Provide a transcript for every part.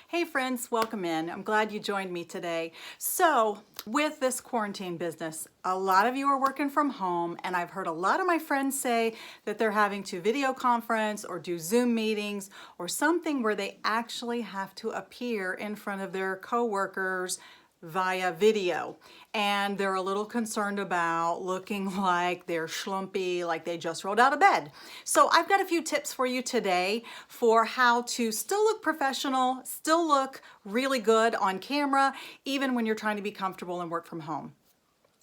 Hey friends, welcome in. I'm glad you joined me today. So with this quarantine business, a lot of you are working from home, and I've heard a lot of my friends say that they're having to video conference or do Zoom meetings or something where they actually have to appear in front of their coworkers via video, and they're a little concerned about looking like they're schlumpy, like they just rolled out of bed. So I've got a few tips for you today for how to still look professional, still look really good on camera, even when you're trying to be comfortable and work from home.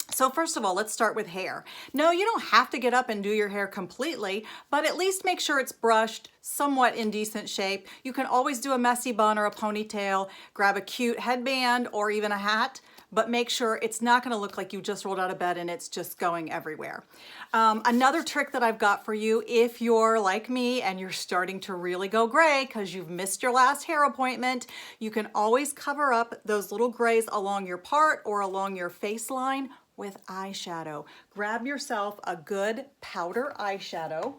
So first of all, let's start with hair. No, you don't have to get up and do your hair completely, but at least make sure it's brushed somewhat in decent shape. You can always do a messy bun or a ponytail, grab a cute headband or even a hat, but make sure it's not gonna look like you just rolled out of bed and it's just going everywhere. Another trick that I've got for you, if you're like me and you're starting to really go gray because you've missed your last hair appointment, you can always cover up those little grays along your part or along your face line with eyeshadow. Grab yourself a good powder eyeshadow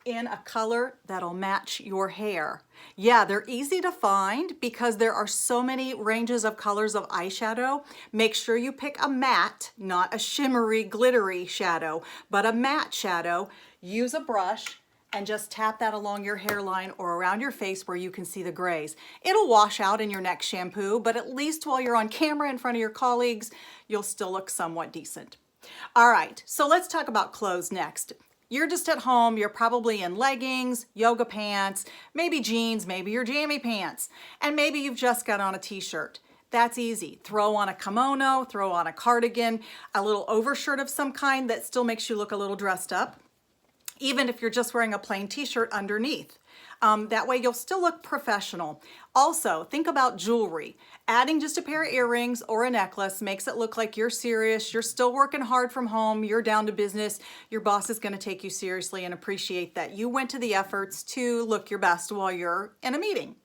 in a color that'll match your hair. Yeah, they're easy to find because there are so many ranges of colors of eyeshadow. Make sure you pick a matte, not a shimmery, glittery shadow, but a matte shadow. Use a brush and just tap that along your hairline or around your face where you can see the grays. It'll wash out in your next shampoo, but at least while you're on camera in front of your colleagues, you'll still look somewhat decent. All right, so let's talk about clothes next. You're just at home, you're probably in leggings, yoga pants, maybe jeans, maybe your jammy pants, and maybe you've just got on a t-shirt. That's easy. Throw on a kimono, throw on a cardigan, a little overshirt of some kind that still makes you look a little dressed up, even if you're just wearing a plain t-shirt underneath. That way you'll still look professional. Also, think about jewelry. Adding just a pair of earrings or a necklace makes it look like you're serious, you're still working hard from home, you're down to business, your boss is gonna take you seriously and appreciate that you went to the efforts to look your best while you're in a meeting.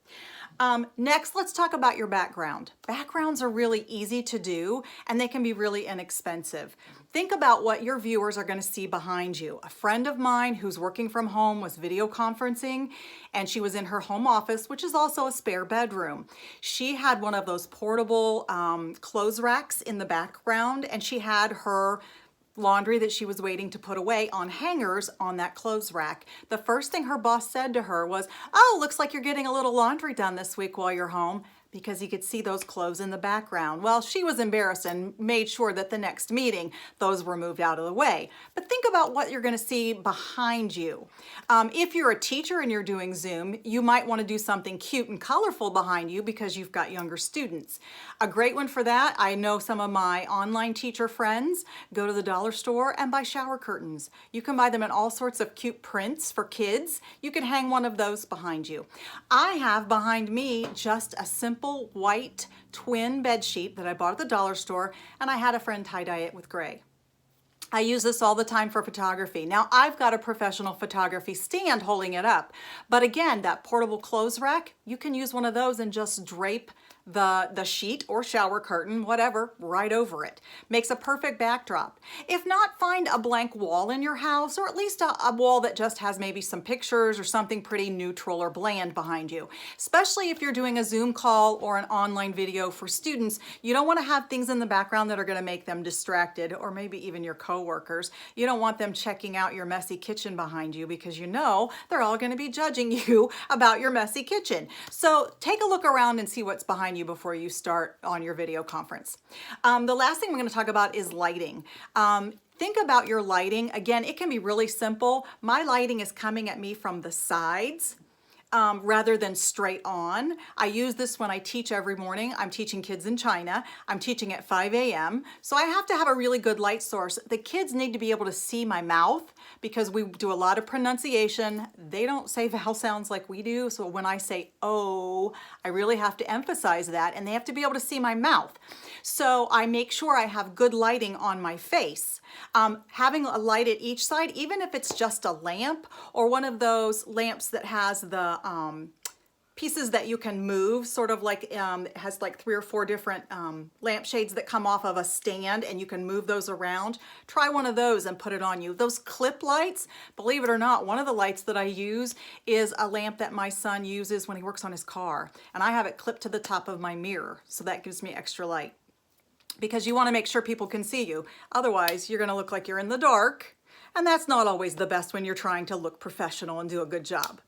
Next, let's talk about your background. Backgrounds are really easy to do and they can be really inexpensive. Think about what your viewers are going to see behind you. A friend of mine who's working from home was video conferencing and she was in her home office, which is also a spare bedroom. She had one of those portable clothes racks in the background, and she had her laundry that she was waiting to put away on hangers on that clothes rack. The first thing her boss said to her was, "Oh, looks like you're getting a little laundry done this week while you're home," because he could see those clothes in the background. Well, she was embarrassed and made sure that the next meeting those were moved out of the way. But think about what you're going to see behind you. If you're a teacher and you're doing Zoom, you might want to do something cute and colorful behind you because you've got younger students. A great one for that, I know some of my online teacher friends go to the dollar store and buy shower curtains. You can buy them in all sorts of cute prints for kids. You can hang one of those behind you. I have behind me just a simple white twin bed sheet that I bought at the dollar store, and I had a friend tie-dye it with gray. I use this all the time for photography. Now, I've got a professional photography stand holding it up, but again, that portable clothes rack, you can use one of those and just drape the sheet or shower curtain, whatever, right over it. Makes a perfect backdrop. If not, find a blank wall in your house, or at least a wall that just has maybe some pictures or something pretty neutral or bland behind you. Especially if you're doing a Zoom call or an online video for students, you don't want to have things in the background that are going to make them distracted, or maybe even your coworkers. You don't want them checking out your messy kitchen behind you because you know they're all going to be judging you about your messy kitchen. So take a look around and see what's behind you before you start on your video conference. The last thing we're going to talk about is lighting. Think about your lighting. Again, it can be really simple. My lighting is coming at me from the sides rather than straight on. I use this when I teach every morning. I'm teaching kids in China. I'm teaching at 5 a.m. So I have to have a really good light source. The kids need to be able to see my mouth because we do a lot of pronunciation. They don't say vowel sounds like we do. So when I say oh, I really have to emphasize that, and they have to be able to see my mouth. So I make sure I have good lighting on my face. Having a light at each side, even if it's just a lamp or one of those lamps that has the pieces that you can move, sort of like it has like 3 or 4 different lampshades that come off of a stand and you can move those around. Try one of those and put it on you. Those clip lights, believe it or not, one of the lights that I use is a lamp that my son uses when he works on his car, and I have it clipped to the top of my mirror, so that gives me extra light, because you want to make sure people can see you. Otherwise, you're going to look like you're in the dark, and that's not always the best when you're trying to look professional and do a good job.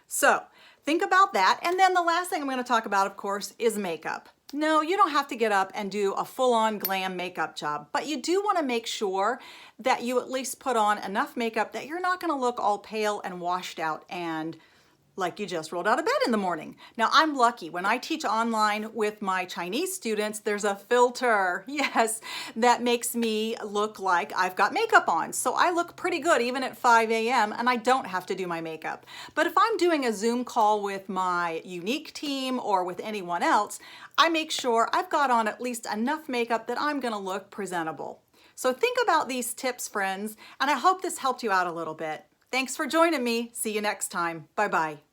So think about that. And then the last thing I'm going to talk about, of course, is makeup. No, you don't have to get up and do a full-on glam makeup job, but you do want to make sure that you at least put on enough makeup that you're not going to look all pale and washed out and like you just rolled out of bed in the morning. Now, I'm lucky. When I teach online with my Chinese students, there's a filter, yes, that makes me look like I've got makeup on. So I look pretty good even at 5 a.m. and I don't have to do my makeup. But if I'm doing a Zoom call with my unique team or with anyone else, I make sure I've got on at least enough makeup that I'm gonna look presentable. So think about these tips, friends, and I hope this helped you out a little bit. Thanks for joining me. See you next time. Bye-bye.